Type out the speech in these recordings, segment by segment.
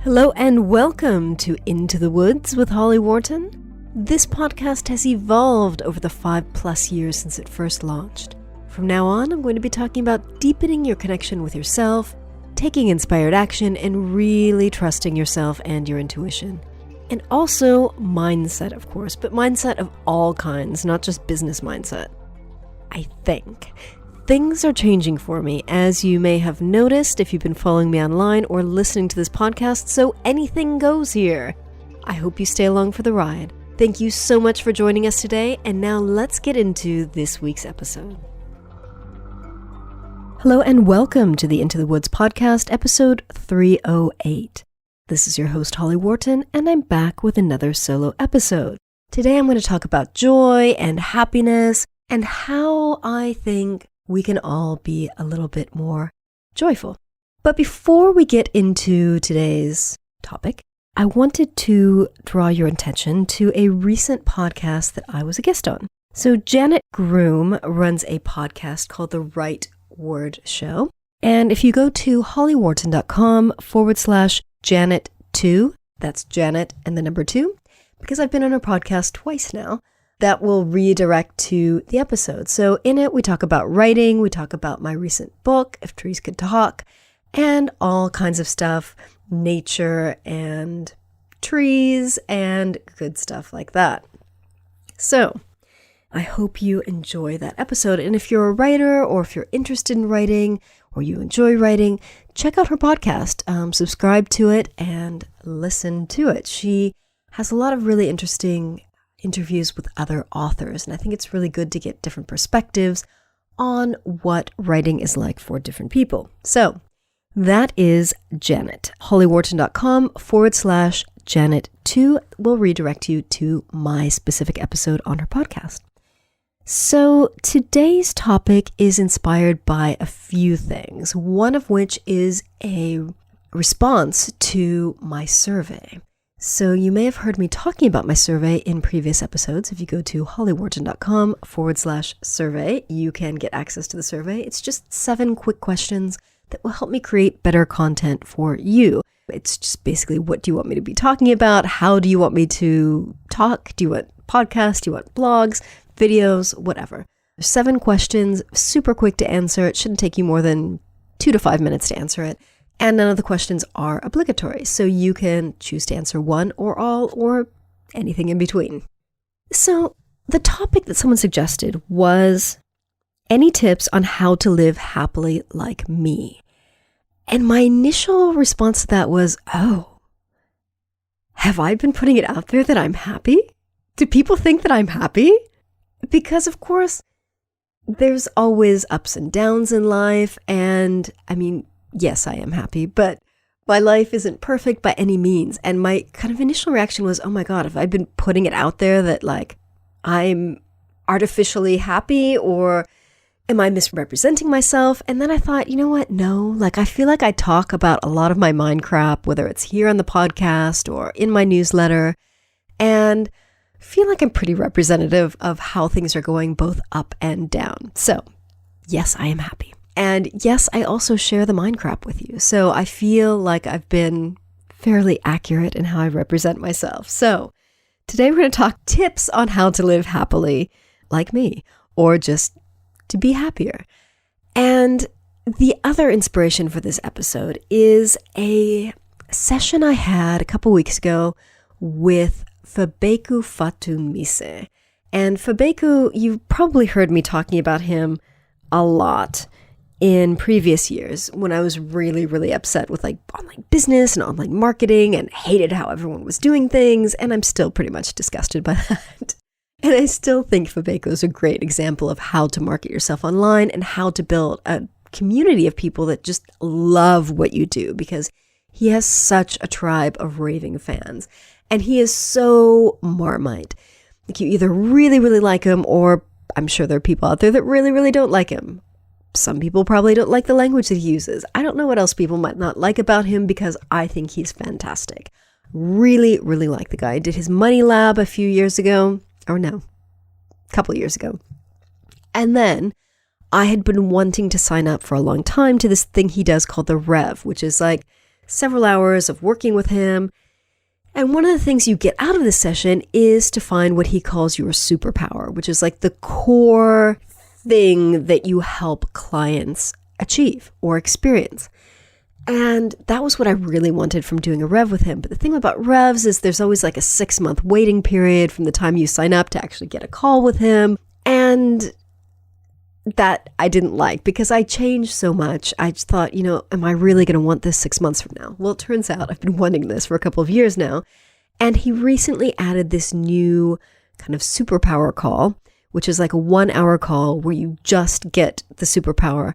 Hello and welcome to Into the Woods with Holly Worton. This podcast has evolved over the 5+ years since it first launched. From now on, I'm going to be talking about deepening your connection with yourself, taking inspired action, and really trusting yourself and your intuition. And also mindset, of course, but mindset of all kinds, not just business mindset. I think. Things are changing for me, as you may have noticed if you've been following me online or listening to this podcast, so anything goes here. I hope you stay along for the ride. Thank you so much for joining us today, and now let's get into this week's episode. Hello and welcome to the Into the Woods podcast, episode 308. This is your host, Holly Worton, and I'm back with another solo episode. Today I'm going to talk about joy and happiness and how I think we can all be a little bit more joyful. But before we get into today's topic, I wanted to draw your attention to a recent podcast that I was a guest on. So Janet Groom runs a podcast called The Right Word Show. And if you go to hollyworton.com/Janet2, that's Janet and the number 2, because I've been on her podcast twice now, that will redirect to the episode. So in it, we talk about writing, we talk about my recent book, If Trees Could Talk, and all kinds of stuff, nature and trees and good stuff like that. So I hope you enjoy that episode. And if you're a writer or if you're interested in writing or you enjoy writing, check out her podcast, subscribe to it and listen to it. She has a lot of really interesting interviews with other authors, and I think it's really good to get different perspectives on what writing is like for different people. So that is Janet. hollyworton.com/Janet2 will redirect you to my specific episode on her podcast. So today's topic is inspired by a few things, one of which is a response to my survey. So you may have heard me talking about my survey in previous episodes. If you go to hollyworton.com/survey, you can get access to the survey. It's just 7 quick questions that will help me create better content for you. It's just basically, what do you want me to be talking about? How do you want me to talk? Do you want podcasts? Do you want blogs, videos, whatever? 7 questions, super quick to answer. It shouldn't take you more than 2 to 5 minutes to answer it. And none of the questions are obligatory, so you can choose to answer one or all or anything in between. So the topic that someone suggested was any tips on how to live happily like me. And my initial response to that was, oh, have I been putting it out there that I'm happy? Do people think that I'm happy? Because of course, there's always ups and downs in life, and I mean, yes, I am happy, but my life isn't perfect by any means. And my kind of initial reaction was, oh my God, have I been putting it out there that like I'm artificially happy, or am I misrepresenting myself? And then I thought, you know what? No, like I feel like I talk about a lot of my mind crap, whether it's here on the podcast or in my newsletter, and I feel like I'm pretty representative of how things are going both up and down. So yes, I am happy. And yes, I also share the mind crap with you. So I feel like I've been fairly accurate in how I represent myself. So today we're going to talk tips on how to live happily like me, or just to be happier. And the other inspiration for this episode is a session I had a couple weeks ago with Fabeku Fatunmise. And Fabeku, you've probably heard me talking about him a lot in previous years when I was really, really upset with like online business and online marketing and hated how everyone was doing things. And I'm still pretty much disgusted by that. And I still think Fabeku is a great example of how to market yourself online and how to build a community of people that just love what you do, because he has such a tribe of raving fans. And he is so Marmite. Like, you either really, really like him, or I'm sure there are people out there that really, really don't like him. Some people probably don't like the language that he uses. I don't know what else people might not like about him, because I think he's fantastic. Really, really like the guy. I did his Money Lab a few years ago, or no, a couple years ago. And then I had been wanting to sign up for a long time to this thing he does called the Rev, which is like several hours of working with him. And one of the things you get out of this session is to find what he calls your superpower, which is like the core thing that you help clients achieve or experience. And that was what I really wanted from doing a rev with him. But the thing about revs is there's always like a 6-month waiting period from the time you sign up to actually get a call with him. And that I didn't like because I changed so much. I just thought, am I really going to want this 6 months from now? Well, it turns out I've been wanting this for a couple of years now. And he recently added this new kind of superpower call, which is like a 1-hour call where you just get the superpower.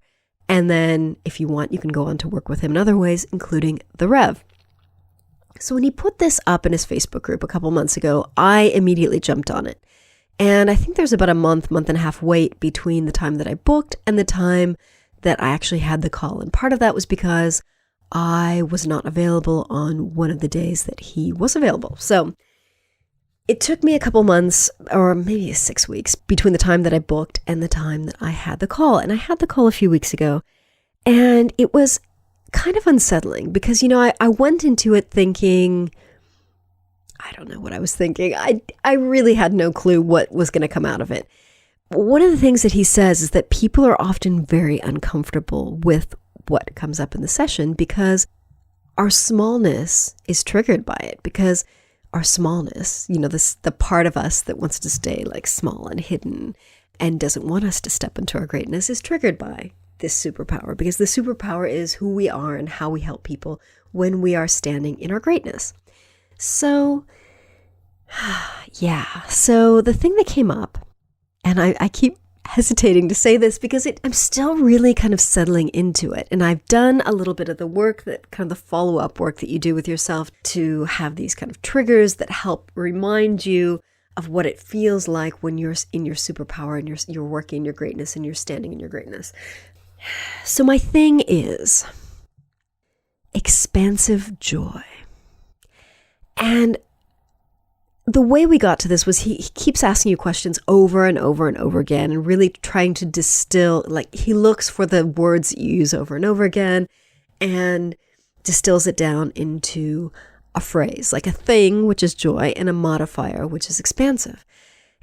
And then if you want, you can go on to work with him in other ways, including the rev. So when he put this up in his Facebook group a couple months ago, I immediately jumped on it. And I think there's about a month and a half wait between the time that I booked and the time that I actually had the call. And part of that was because I was not available on one of the days that he was available. So it took me a couple months or maybe 6 weeks between the time that I booked and the time that I had the call. And I had the call a few weeks ago. And it was kind of unsettling because, I went into it thinking, I don't know what I was thinking. I really had no clue what was going to come out of it. One of the things that he says is that people are often very uncomfortable with what comes up in the session because our smallness is triggered by it. Because our smallness, the part of us that wants to stay like small and hidden and doesn't want us to step into our greatness is triggered by this superpower. Because the superpower is who we are and how we help people when we are standing in our greatness. So, so the thing that came up, and I keep hesitating to say this because I'm still really kind of settling into it. And I've done a little bit of the work that kind of the follow-up work that you do with yourself to have these kind of triggers that help remind you of what it feels like when you're in your superpower and you're working in your greatness and you're standing in your greatness. So my thing is expansive joy. And the way we got to this was he keeps asking you questions over and over and over again and really trying to distill, like he looks for the words that you use over and over again and distills it down into a phrase, like a thing, which is joy, and a modifier, which is expansive.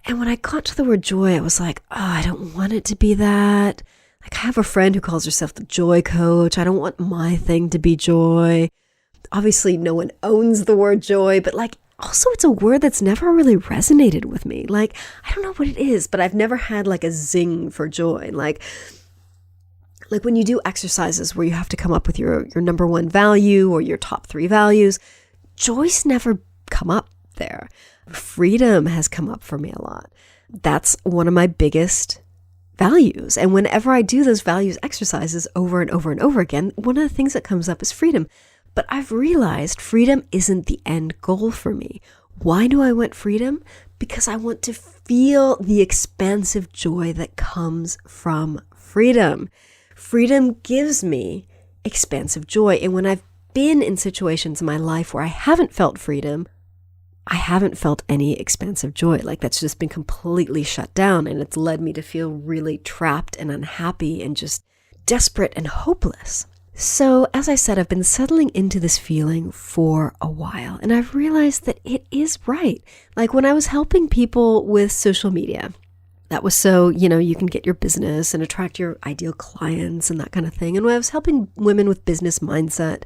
And when I got to the word joy, I was like, I don't want it to be that. Like I have a friend who calls herself the joy coach. I don't want my thing to be joy. Obviously, no one owns the word joy, but also it's a word that's never really resonated with me. I don't know what it is, but I've never had a zing for joy. Like when you do exercises where you have to come up with your number one value or your top 3 values, joy's never come up there. Freedom has come up for me a lot. That's one of my biggest values. And whenever I do those values exercises over and over and over again, one of the things that comes up is freedom. But I've realized freedom isn't the end goal for me. Why do I want freedom? Because I want to feel the expansive joy that comes from freedom. Freedom gives me expansive joy. And when I've been in situations in my life where I haven't felt freedom, I haven't felt any expansive joy. That's just been completely shut down. And it's led me to feel really trapped and unhappy and just desperate and hopeless. So, as I said, I've been settling into this feeling for a while, and I've realized that it is right. When I was helping people with social media, that was so, you can get your business and attract your ideal clients and that kind of thing. And when I was helping women with business mindset,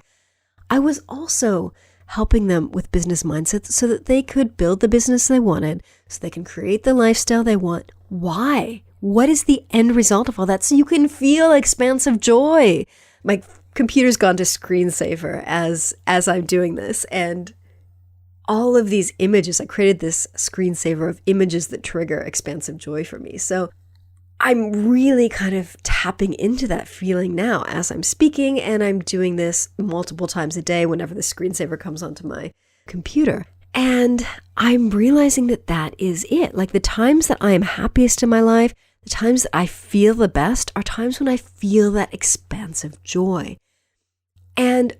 I was also helping them with business mindset so that they could build the business they wanted, so they can create the lifestyle they want. Why? What is the end result of all that? So you can feel expansive joy. My computer's gone to screensaver as I'm doing this, and all of these images, I created this screensaver of images that trigger expansive joy for me. So I'm really kind of tapping into that feeling now as I'm speaking, and I'm doing this multiple times a day whenever the screensaver comes onto my computer. And I'm realizing that is it. The times that I am happiest in my life, the times that I feel the best are times when I feel that expansive joy. And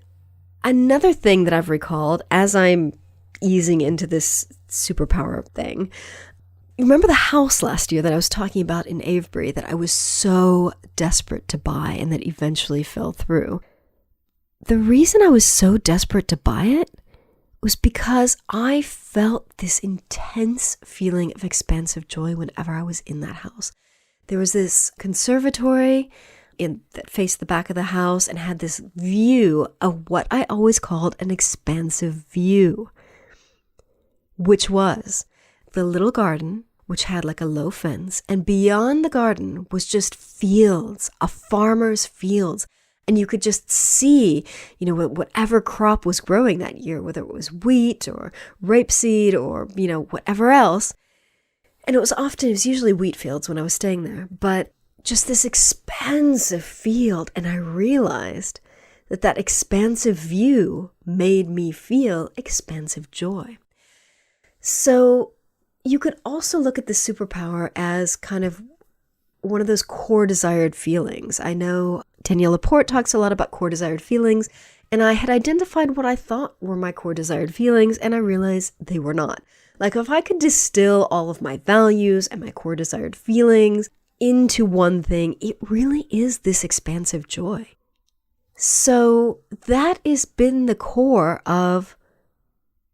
another thing that I've recalled as I'm easing into this superpower thing, remember the house last year that I was talking about in Avebury that I was so desperate to buy and that eventually fell through? the reason I was so desperate to buy it was because I felt this intense feeling of expansive joy whenever I was in that house. There was this conservatory that faced the back of the house and had this view of what I always called an expansive view, which was the little garden, which had like a low fence, and beyond the garden was just fields, a farmer's fields. And you could just see, whatever crop was growing that year, whether it was wheat or rapeseed or, whatever else. And it was usually wheat fields when I was staying there, but just this expansive field. And I realized that expansive view made me feel expansive joy. So you could also look at the superpower as kind of one of those core desired feelings. I know Danielle Laporte talks a lot about core desired feelings, and I had identified what I thought were my core desired feelings, and I realized they were not. Like if I could distill all of my values and my core desired feelings into one thing, it really is this expansive joy. So that has been the core of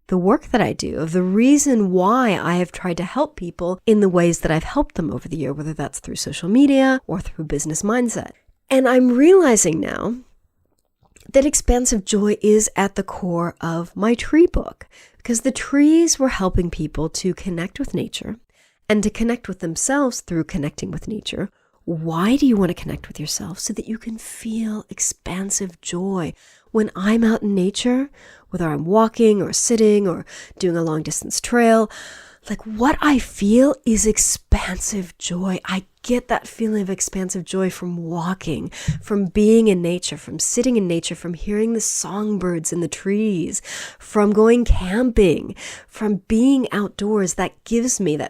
the work that I do, of the reason why I have tried to help people in the ways that I've helped them over the year, whether that's through social media or through business mindset. And I'm realizing now that expansive joy is at the core of my tree book, because the trees were helping people to connect with nature and to connect with themselves through connecting with nature. Why do you want to connect with yourself? So that you can feel expansive joy. When I'm out in nature, whether I'm walking or sitting or doing a long distance trail, like what I feel is expansive joy. I get that feeling of expansive joy from walking, from being in nature, from sitting in nature, from hearing the songbirds in the trees, from going camping, from being outdoors. That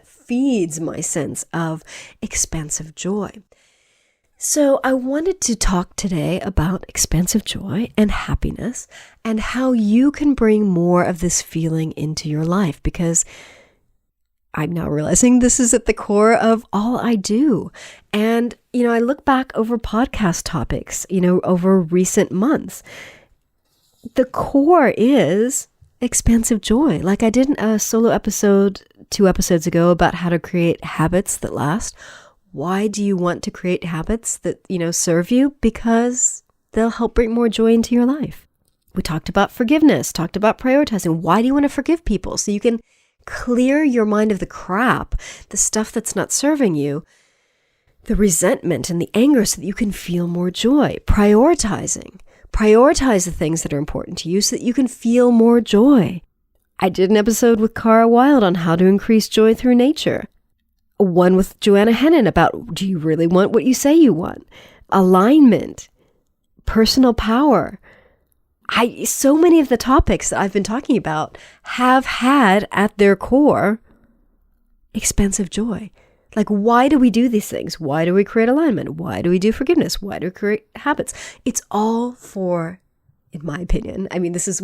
feeds my sense of expansive joy. So I wanted to talk today about expansive joy and happiness and how you can bring more of this feeling into your life, because I'm now realizing this is at the core of all I do. And, I look back over podcast topics, over recent months. The core is expansive joy. Like I did a solo episode 2 episodes ago about how to create habits that last. Why do you want to create habits that, serve you? Because they'll help bring more joy into your life. We talked about forgiveness, talked about prioritizing. Why do you want to forgive people? So you can clear your mind of the crap, the stuff that's not serving you, the resentment and the anger, so that you can feel more joy. Prioritizing. Prioritize the things that are important to you so that you can feel more joy. I did an episode with Cara Wilde on how to increase joy through nature. One with Joanna Hennon about, do you really want what you say you want? Alignment, personal power. So many of the topics that I've been talking about have had at their core expansive joy. Like, why do we do these things? Why do we create alignment? Why do we do forgiveness? Why do we create habits? It's all for, in my opinion, this is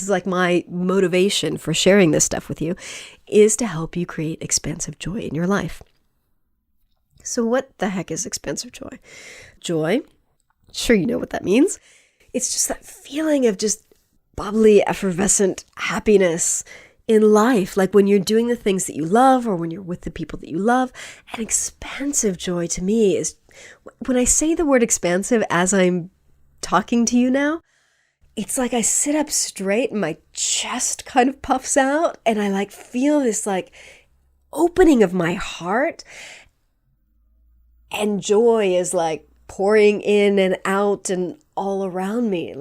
like my motivation for sharing this stuff with you, is to help you create expansive joy in your life. So what the heck is expansive joy? Joy, sure you know what that means. It's just that feeling of just bubbly, effervescent happiness in life, like when you're doing the things that you love or when you're with the people that you love. And expansive joy to me is, when I say the word expansive as I'm talking to you now, it's like I sit up straight and my chest kind of puffs out and I feel this opening of my heart, and joy is pouring in and out and all around me.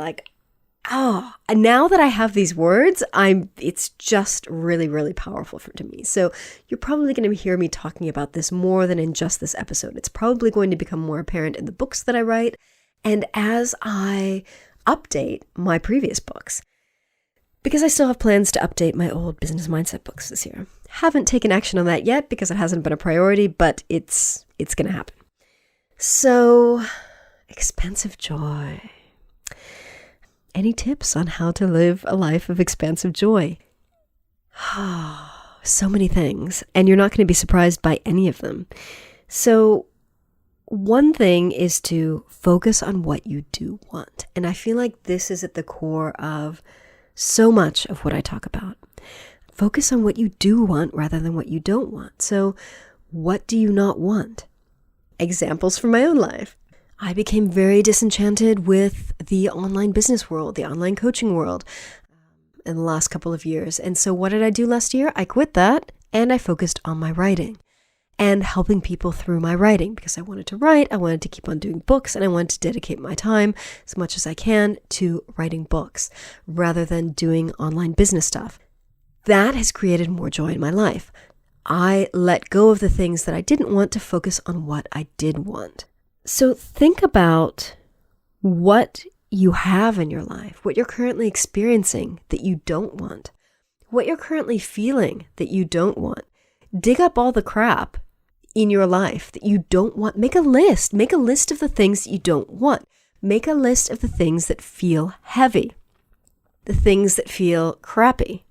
And now that I have these words, it's just really, really powerful to me. So you're probably going to hear me talking about this more than in just this episode. It's probably going to become more apparent in the books that I write and as I update my previous books, because I still have plans to update my old business mindset books this year. Haven't taken action on that yet because it hasn't been a priority, but it's going to happen. So, expansive joy. Any tips on how to live a life of expansive joy? So many things, and you're not going to be surprised by any of them. So, One thing is to focus on what you do want. And I feel like this is at the core of so much of what I talk about. Focus on what you do want rather than what you don't want. So what do you not want? Examples from my own life. I became very disenchanted with the online business world, the online coaching world in the last couple of years. And so what did I do last year? I quit that and I focused on my writing and helping people through my writing because I wanted to write, I wanted to keep on doing books, and I wanted to dedicate my time as much as I can to writing books rather than doing online business stuff. That has created more joy in my life. I let go of the things that I didn't want to focus on what I did want. So think about what you have in your life, what you're currently experiencing that you don't want, what you're currently feeling that you don't want. Dig up all the crap in your life that you don't want. Make a list. Make a list of the things that you don't want. Make a list of the things that feel heavy, the things that feel crappy.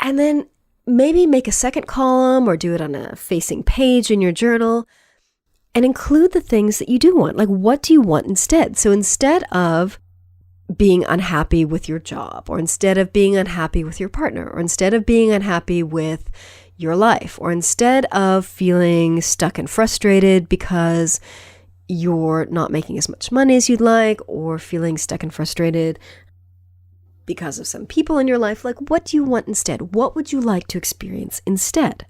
And then maybe make a second column or do it on a facing page in your journal and include the things that you do want. Like, what do you want instead? So instead of being unhappy with your job, or instead of being unhappy with your partner, or instead of being unhappy with your life, or instead of feeling stuck and frustrated because you're not making as much money as you'd like, or feeling stuck and frustrated because of some people in your life, like, what do you want instead? What would you like to experience instead?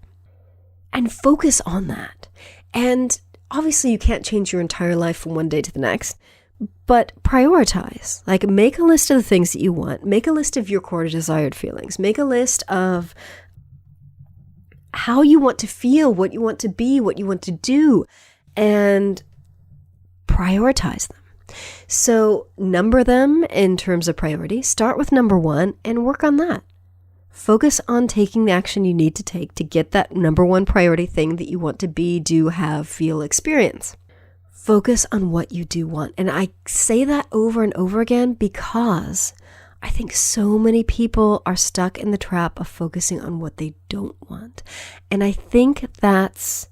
And focus on that. And obviously you can't change your entire life from one day to the next, but prioritize. Like, make a list of the things that you want. Make a list of your core desired feelings. Make a list of how you want to feel, what you want to be, what you want to do, and prioritize them. So number them in terms of priority. Start with number 1 and work on that. Focus on taking the action you need to take to get that number 1 priority thing that you want to be, do, have, feel, experience. Focus on what you do want. And I say that over and over again because I think so many people are stuck in the trap of focusing on what they don't want. And I think that's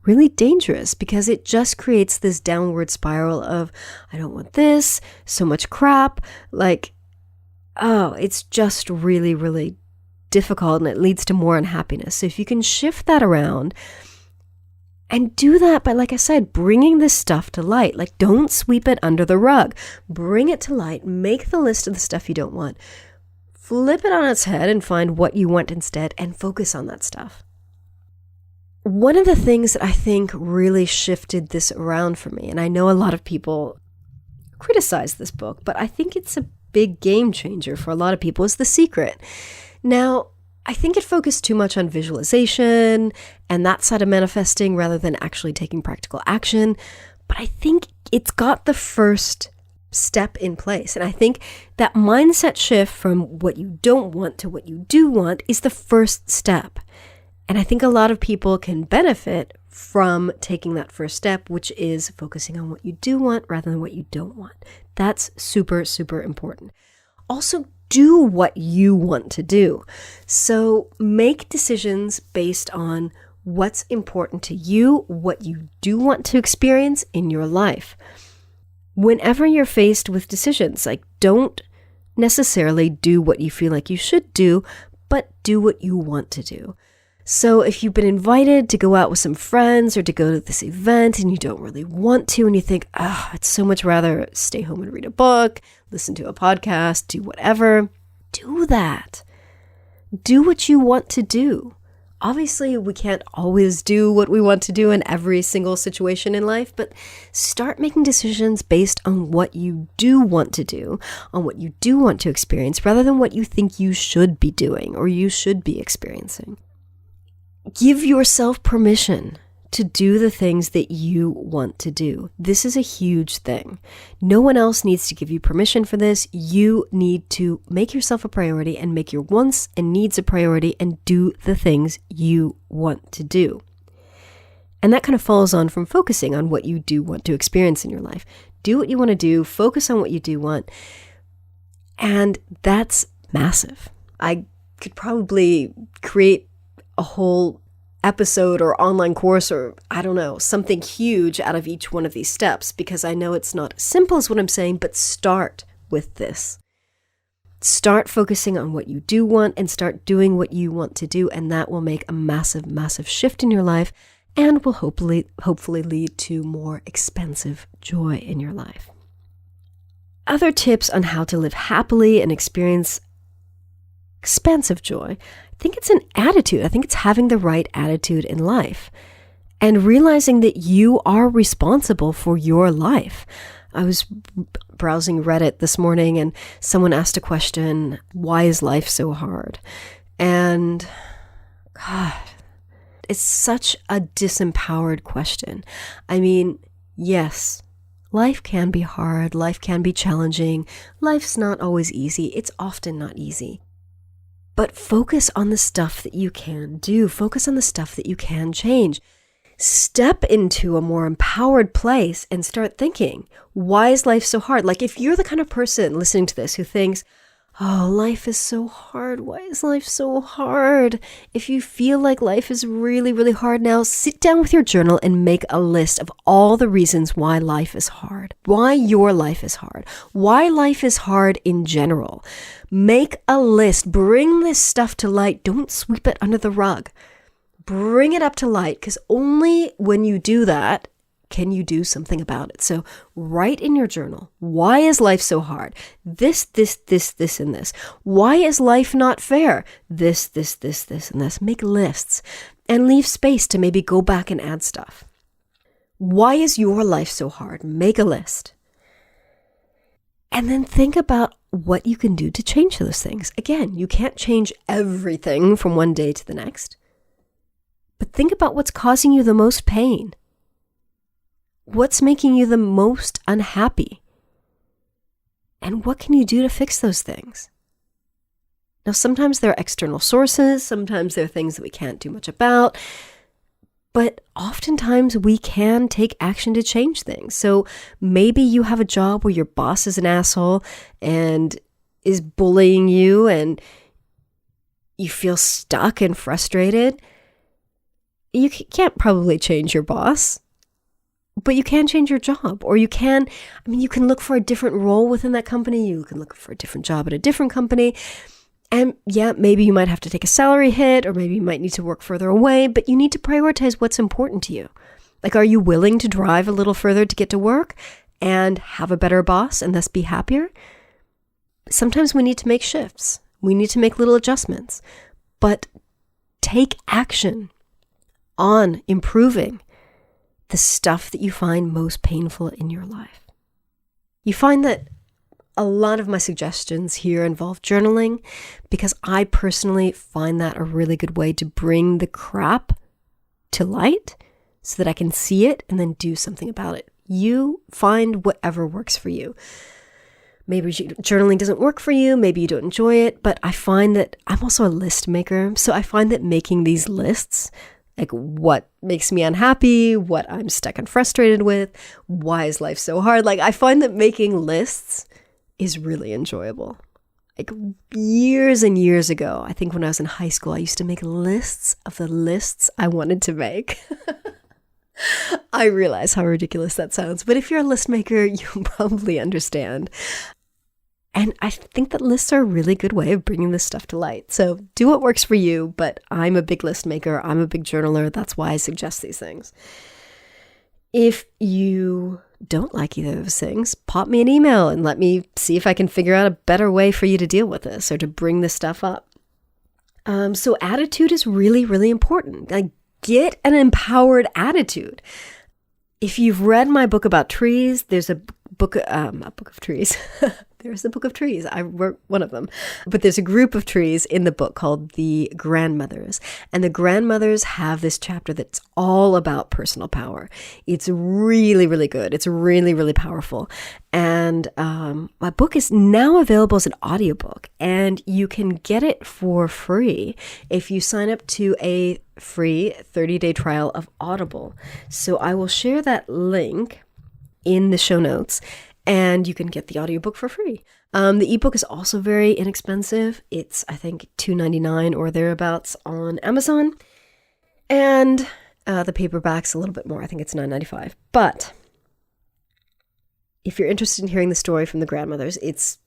really dangerous because it just creates this downward spiral of, I don't want this, so much crap. Like, oh, it's just really, really difficult and it leads to more unhappiness. So if you can shift that around and do that by, like I said, bringing this stuff to light, like, don't sweep it under the rug, bring it to light, make the list of the stuff you don't want, flip it on its head and find what you want instead and focus on that stuff. One of the things that I think really shifted this around for me, and I know a lot of people criticize this book, but I think it's a big game changer for a lot of people, is The Secret. Now, I think it focused too much on visualization and that side of manifesting rather than actually taking practical action, but I think it's got the first step in place. And I think that mindset shift from what you don't want to what you do want is the first step. And I think a lot of people can benefit from taking that first step, which is focusing on what you do want rather than what you don't want. That's super, super important. Also, do what you want to do. So make decisions based on what's important to you, what you do want to experience in your life. Whenever you're faced with decisions, like, don't necessarily do what you feel like you should do, but do what you want to do. So if you've been invited to go out with some friends or to go to this event and you don't really want to, and you think, I'd so much rather stay home and read a book, listen to a podcast, do whatever, do that. Do what you want to do. Obviously, we can't always do what we want to do in every single situation in life, but start making decisions based on what you do want to do, on what you do want to experience, rather than what you think you should be doing or you should be experiencing. Give yourself permission to do the things that you want to do. This is a huge thing. No one else needs to give you permission for this. You need to make yourself a priority and make your wants and needs a priority and do the things you want to do. And that kind of follows on from focusing on what you do want to experience in your life. Do what you want to do, focus on what you do want. And that's massive. I could probably create a whole episode or online course or, I don't know, something huge out of each one of these steps, because I know it's not as simple as what I'm saying, but start with this. Start focusing on what you do want and start doing what you want to do, and that will make a massive, massive shift in your life and will hopefully lead to more expansive joy in your life. Other tips on how to live happily and experience expansive joy. I think it's an attitude. I think it's having the right attitude in life and realizing that you are responsible for your life. I was browsing Reddit this morning and someone asked a question, why is life so hard? And God, it's such a disempowered question. I mean, yes, life can be hard. Life can be challenging. Life's not always easy. It's often not easy. But focus on the stuff that you can do. Focus on the stuff that you can change. Step into a more empowered place and start thinking, why is life so hard? Like if you're the kind of person listening to this who thinks, oh, life is so hard. Why is life so hard? If you feel like life is really, really hard now, sit down with your journal and make a list of all the reasons why life is hard, why your life is hard, why life is hard in general. Make a list. Bring this stuff to light. Don't sweep it under the rug. Bring it up to light, because only when you do that can you do something about it. So write in your journal, why is life so hard? This, and this. Why is life not fair? This, and this. Make lists and leave space to maybe go back and add stuff. Why is your life so hard? Make a list. And then think about what you can do to change those things. Again, you can't change everything from one day to the next. But think about what's causing you the most pain. What's making you the most unhappy? And what can you do to fix those things? Now, sometimes there are external sources, sometimes there are things that we can't do much about, but oftentimes we can take action to change things. So maybe you have a job where your boss is an asshole and is bullying you and you feel stuck and frustrated. You can't probably change your boss, but you can change your job, or you can look for a different role within that company. You can look for a different job at a different company. And yeah, maybe you might have to take a salary hit, or maybe you might need to work further away, but you need to prioritize what's important to you. Like, are you willing to drive a little further to get to work and have a better boss and thus be happier? Sometimes we need to make shifts. We need to make little adjustments, but take action on improving the stuff that you find most painful in your life. You find that a lot of my suggestions here involve journaling, because I personally find that a really good way to bring the crap to light so that I can see it and then do something about it. You find whatever works for you. Maybe journaling doesn't work for you. Maybe you don't enjoy it, but I find that I'm also a list maker. So I find that making these lists, like what makes me unhappy, what I'm stuck and frustrated with, why is life so hard? Like, I find that making lists is really enjoyable. Like years and years ago, I think when I was in high school, I used to make lists of the lists I wanted to make. I realize how ridiculous that sounds, but if you're a list maker, you'll probably understand. And I think that lists are a really good way of bringing this stuff to light. So do what works for you, but I'm a big list maker. I'm a big journaler. That's why I suggest these things. If you don't like either of those things, pop me an email and let me see if I can figure out a better way for you to deal with this or to bring this stuff up. So attitude is really, really important. Like, get an empowered attitude. If you've read my book about trees, there's a book of trees. There's a book of trees. I wrote one of them. But there's a group of trees in the book called the Grandmothers. And the Grandmothers have this chapter that's all about personal power. It's really, really good. It's really, really powerful. And my book is now available as an audiobook. And you can get it for free if you sign up to a free 30-day trial of Audible. So I will share that link in the show notes, and you can get the audiobook for free. The ebook is also very inexpensive. It's, I think, $2.99 or thereabouts on Amazon. And the paperback's a little bit more. I think it's $9.95. But if you're interested in hearing the story from the grandmothers, it's,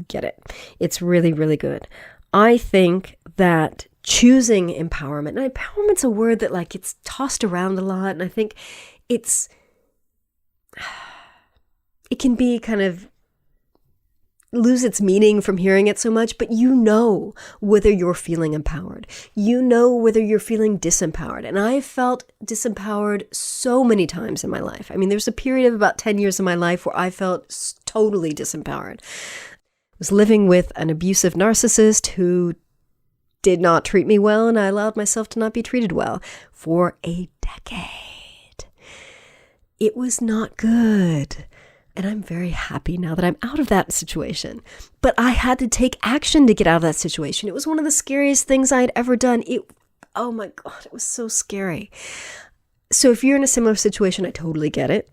get it. It's really, really good. I think that choosing empowerment, and empowerment's a word that it's tossed around a lot, and I think it can be kind of lose its meaning from hearing it so much, but whether you're feeling empowered. Whether you're feeling disempowered. And I felt disempowered so many times in my life. I mean, there's a period of about 10 years of my life where I felt totally disempowered. I was living with an abusive narcissist who did not treat me well, and I allowed myself to not be treated well for a decade. It was not good. And I'm very happy now that I'm out of that situation. But I had to take action to get out of that situation. It was one of the scariest things I had ever done. Oh my God, it was so scary. So if you're in a similar situation, I totally get it.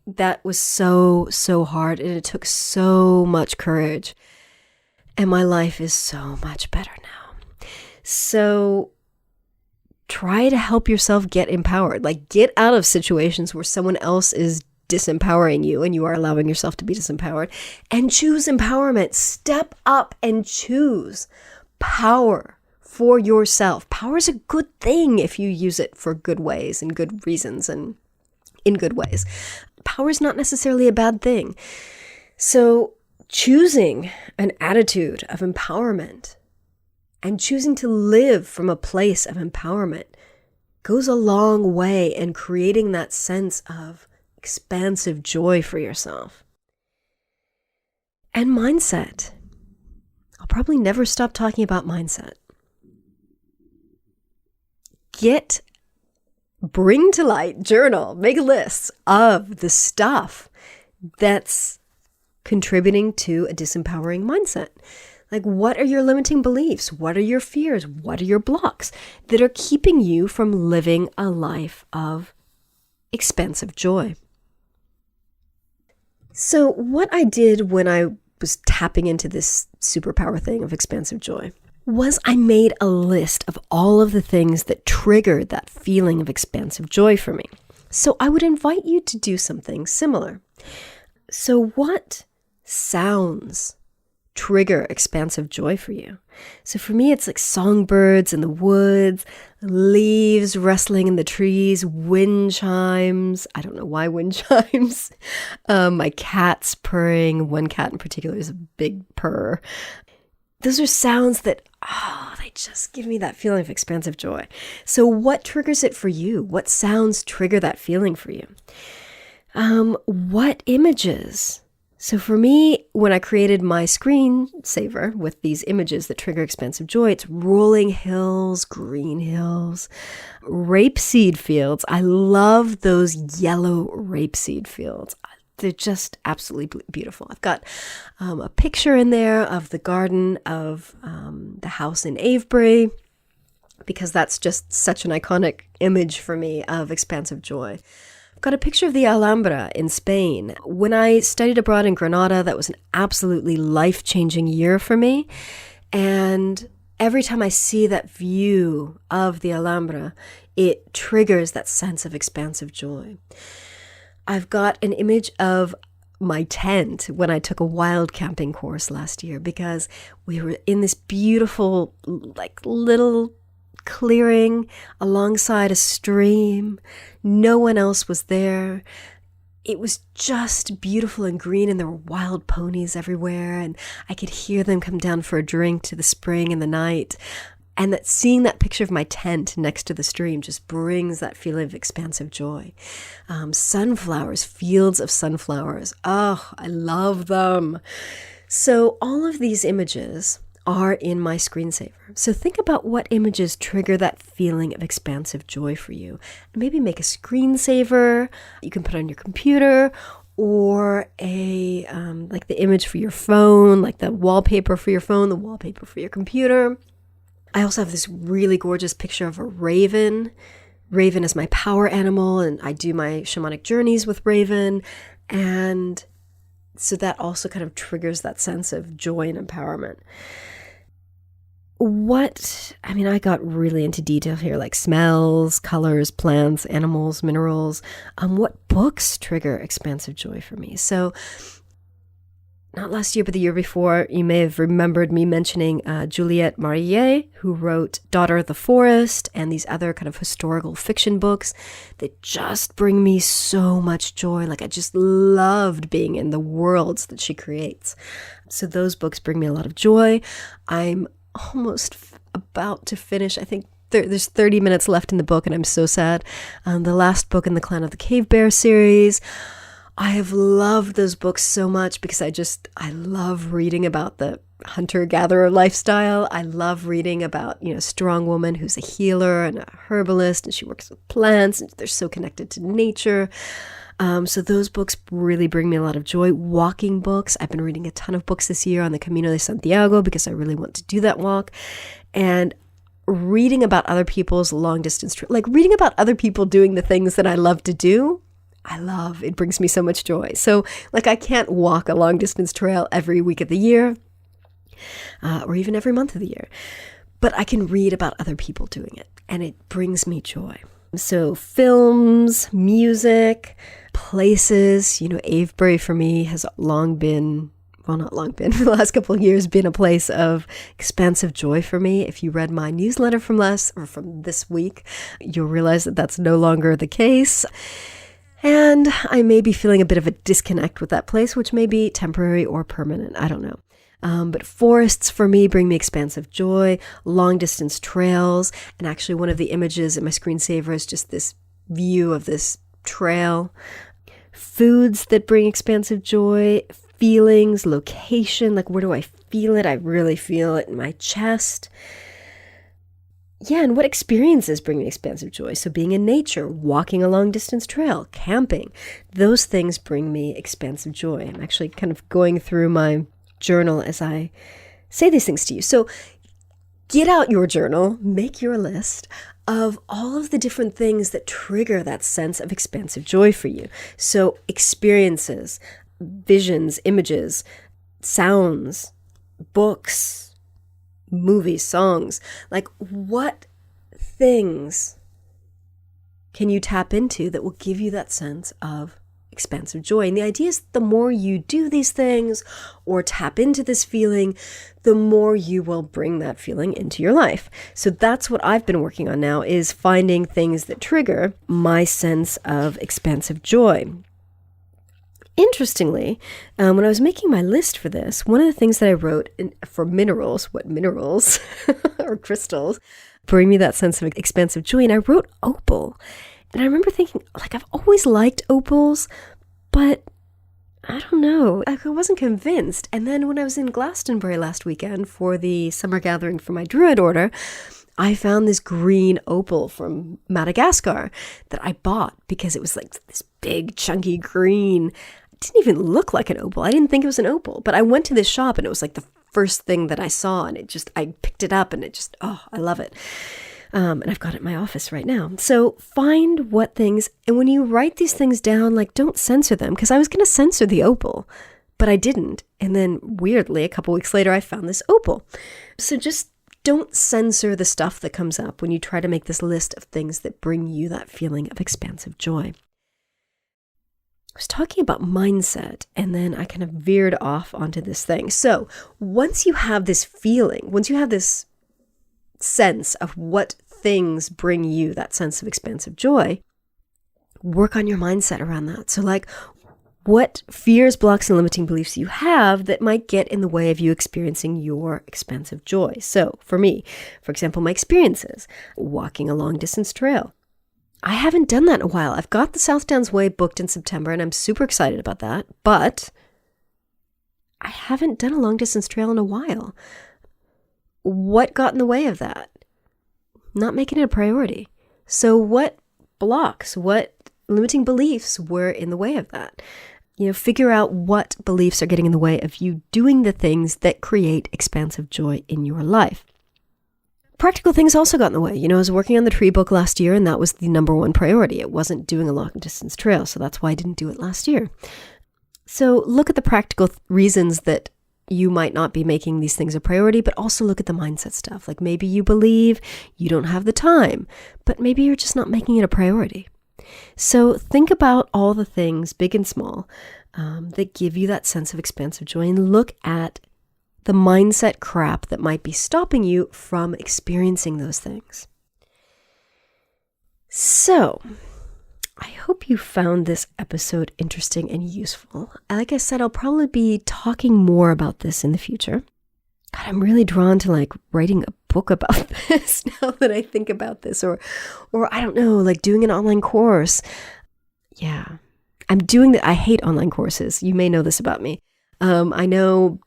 That was so, so hard, and it took so much courage. And my life is so much better now. So try to help yourself get empowered. Get out of situations where someone else is disempowering you and you are allowing yourself to be disempowered, and choose empowerment. Step up and choose power for yourself. Power is a good thing if you use it for good ways and good reasons and in good ways. Power is not necessarily a bad thing. So choosing an attitude of empowerment and choosing to live from a place of empowerment goes a long way in creating that sense of expansive joy for yourself. And mindset. I'll probably never stop talking about mindset. Bring to light, journal, make lists of the stuff that's contributing to a disempowering mindset. What are your limiting beliefs? What are your fears? What are your blocks that are keeping you from living a life of expansive joy? So what I did when I was tapping into this superpower thing of expansive joy was I made a list of all of the things that triggered that feeling of expansive joy for me. So I would invite you to do something similar. So what sounds trigger expansive joy for you? So for me, it's songbirds in the woods, leaves rustling in the trees, wind chimes. I don't know why wind chimes. My cat's purring. One cat in particular is a big purr. Those are sounds that, they just give me that feeling of expansive joy. So what triggers it for you? What sounds trigger that feeling for you? What images? So for me, when I created my screensaver with these images that trigger expansive joy, it's rolling hills, green hills, rapeseed fields. I love those yellow rapeseed fields. They're just absolutely beautiful. I've got a picture in there of the garden of the house in Avebury, because that's just such an iconic image for me of expansive joy. I've got a picture of the Alhambra in Spain. When I studied abroad in Granada, that was an absolutely life-changing year for me. And every time I see that view of the Alhambra, it triggers that sense of expansive joy. I've got an image of my tent when I took a wild camping course last year, because we were in this beautiful, little clearing alongside a stream. No one else was there. It was just beautiful and green, and there were wild ponies everywhere, and I could hear them come down for a drink to the spring in the night. And that seeing that picture of my tent next to the stream just brings that feeling of expansive joy. Sunflowers, fields of sunflowers. Oh, I love them. So all of these images are in my screensaver. So think about what images trigger that feeling of expansive joy for you. Maybe make a screensaver you can put on your computer, or the image for your phone, like the wallpaper for your phone, the wallpaper for your computer. I also have this really gorgeous picture of a raven. Raven is my power animal, and I do my shamanic journeys with Raven. And so that also kind of triggers that sense of joy and empowerment. I got really into detail here, like smells, colors, plants, animals, minerals. What books trigger expansive joy for me? So not last year, but the year before, you may have remembered me mentioning Juliette Marillier, who wrote Daughter of the Forest and these other kind of historical fiction books that just bring me so much joy. Like, I just loved being in the worlds that she creates. So those books bring me a lot of joy. I'm almost about to finish, I think there's 30 minutes left in the book, and I'm so sad. The last book in the Clan of the Cave Bear series. I have loved those books so much because I love reading about the hunter-gatherer lifestyle. I love reading about, a strong woman who's a healer and a herbalist, and she works with plants, and they're so connected to nature. So those books really bring me a lot of joy. Walking books. I've been reading a ton of books this year on the Camino de Santiago because I really want to do that walk. And reading about other people's long-distance trips, like reading about other people doing the things that I love to do, it brings me so much joy. So I can't walk a long distance trail every week of the year, or even every month of the year, but I can read about other people doing it, and it brings me joy. So films, music, places, Avebury for me has long been, for the last couple of years, been a place of expansive joy for me. If you read my newsletter from this week, you'll realize that that's no longer the case. And I may be feeling a bit of a disconnect with that place, which may be temporary or permanent. I don't know. But forests for me bring me expansive joy, long distance trails. And actually one of the images in my screensaver is just this view of this trail. Foods that bring expansive joy, feelings, location, like where do I feel it? I really feel it in my chest. Yeah, and what experiences bring me expansive joy? So being in nature, walking a long distance trail, camping, those things bring me expansive joy. I'm actually kind of going through my journal as I say these things to you. So get out your journal, make your list of all of the different things that trigger that sense of expansive joy for you. So experiences, visions, images, sounds, books, movies, songs, like what things can you tap into that will give you that sense of expansive joy? And the idea is the more you do these things or tap into this feeling, the more you will bring that feeling into your life. So that's what I've been working on now, is finding things that trigger my sense of expansive joy. Interestingly, when I was making my list for this, one of the things that I wrote for minerals, what minerals or crystals bring me that sense of expansive joy, and I wrote opal. And I remember thinking, I've always liked opals, but I don't know, I wasn't convinced. And then when I was in Glastonbury last weekend for the summer gathering for my Druid order, I found this green opal from Madagascar that I bought because it was like this big chunky green. It didn't even look like an opal. I didn't think it was an opal, but I went to this shop and it was like the first thing that I saw, and I picked it up, and I love it. And I've got it in my office right now. So find what things, and when you write these things down, don't censor them, because I was going to censor the opal, but I didn't. And then weirdly, a couple weeks later, I found this opal. So just don't censor the stuff that comes up when you try to make this list of things that bring you that feeling of expansive joy. I was talking about mindset, and then I kind of veered off onto this thing. So once you have this feeling, once you have this sense of what things bring you that sense of expansive joy, work on your mindset around that. So what fears, blocks, and limiting beliefs you have that might get in the way of you experiencing your expansive joy. So for me, for example, my experiences, walking a long distance trail. I haven't done that in a while. I've got the South Downs Way booked in September, and I'm super excited about that, but I haven't done a long distance trail in a while. What got in the way of that? Not making it a priority. So what blocks, what limiting beliefs were in the way of that? Figure out what beliefs are getting in the way of you doing the things that create expansive joy in your life. Practical things also got in the way. I was working on the tree book last year, and that was the number one priority. It wasn't doing a long distance trail, so that's why I didn't do it last year. So look at the practical reasons that you might not be making these things a priority, but also look at the mindset stuff. Like maybe you believe you don't have the time, but maybe you're just not making it a priority. So think about all the things, big and small, that give you that sense of expansive joy, and look at the mindset crap that might be stopping you from experiencing those things. So, I hope you found this episode interesting and useful. Like I said, I'll probably be talking more about this in the future. God, I'm really drawn to writing a book about this now that I think about this, or I don't know, doing an online course. Yeah, I'm doing that. I hate online courses. You may know this about me. I know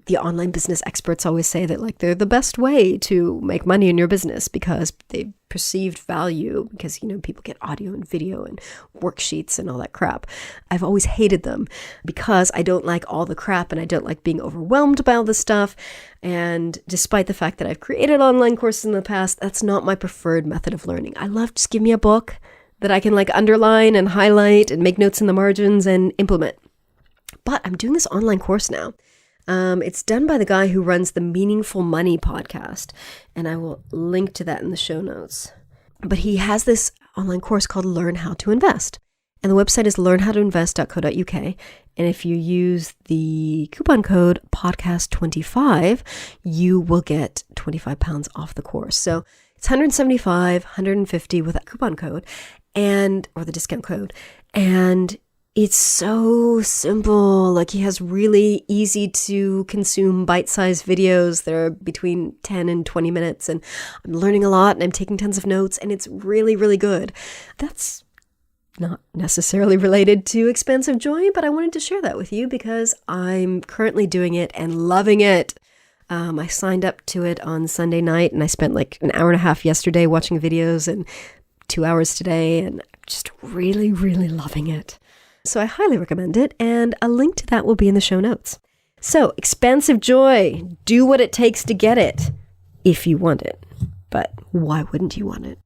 the online business experts always say that they're the best way to make money in your business because they perceived value, because people get audio and video and worksheets and all that crap. I've always hated them because I don't like all the crap, and I don't like being overwhelmed by all this stuff. And despite the fact that I've created online courses in the past, that's not my preferred method of learning. I love just give me a book that I can underline and highlight and make notes in the margins and implement. But I'm doing this online course now. It's done by the guy who runs the Meaningful Money podcast, and I will link to that in the show notes. But he has this online course called Learn How to Invest, and the website is learnhowtoinvest.co.uk. And if you use the coupon code podcast25, you will get £25 off the course. So it's $175, $150 with that coupon code or the discount code. And it's so simple. He has really easy to consume bite-sized videos that are between 10 and 20 minutes. And I'm learning a lot and I'm taking tons of notes, and it's really, really good. That's not necessarily related to expansive joy, but I wanted to share that with you because I'm currently doing it and loving it. I signed up to it on Sunday night, and I spent an hour and a half yesterday watching videos and 2 hours today, and I'm just really, really loving it. So I highly recommend it, and a link to that will be in the show notes. So, expansive joy, do what it takes to get it, if you want it. But why wouldn't you want it?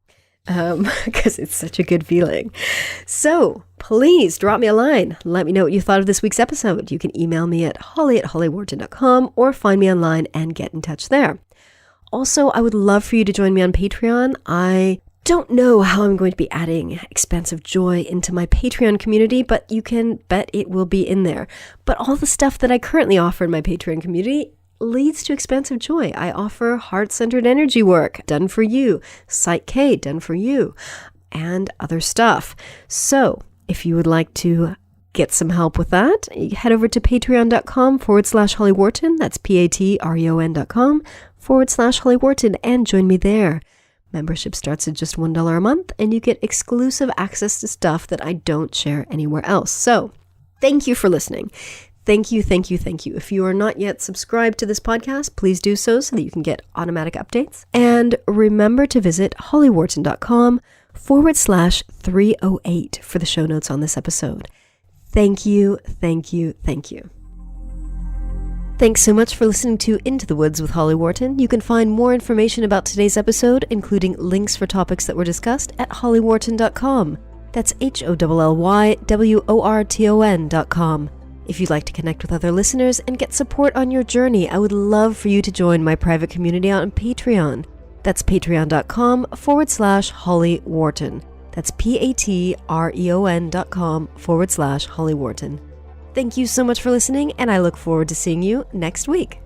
Because it's such a good feeling. So, please drop me a line. Let me know what you thought of this week's episode. You can email me at holly@hollyworton.com or find me online and get in touch there. Also, I would love for you to join me on Patreon. I don't know how I'm going to be adding expansive joy into my Patreon community, but you can bet it will be in there. But all the stuff that I currently offer in my Patreon community leads to expansive joy. I offer heart-centered energy work done for you, Psych K done for you, and other stuff. So if you would like to get some help with that, head over to patreon.com/Holly Worton. That's patreon.com/Holly Worton and join me there. Membership starts at just $1 a month, and you get exclusive access to stuff that I don't share anywhere else. So thank you for listening. Thank you, thank you, thank you. If you are not yet subscribed to this podcast, please do so that you can get automatic updates. And remember to visit hollyworton.com/308 for the show notes on this episode. Thank you, thank you, thank you. Thanks so much for listening to Into the Woods with Holly Worton. You can find more information about today's episode, including links for topics that were discussed, at hollyworton.com. That's HOLLYWORTON.com. If you'd like to connect with other listeners and get support on your journey, I would love for you to join my private community on Patreon. That's patreon.com/Holly Worton. That's patreon.com/Holly Worton. Thank you so much for listening, and I look forward to seeing you next week.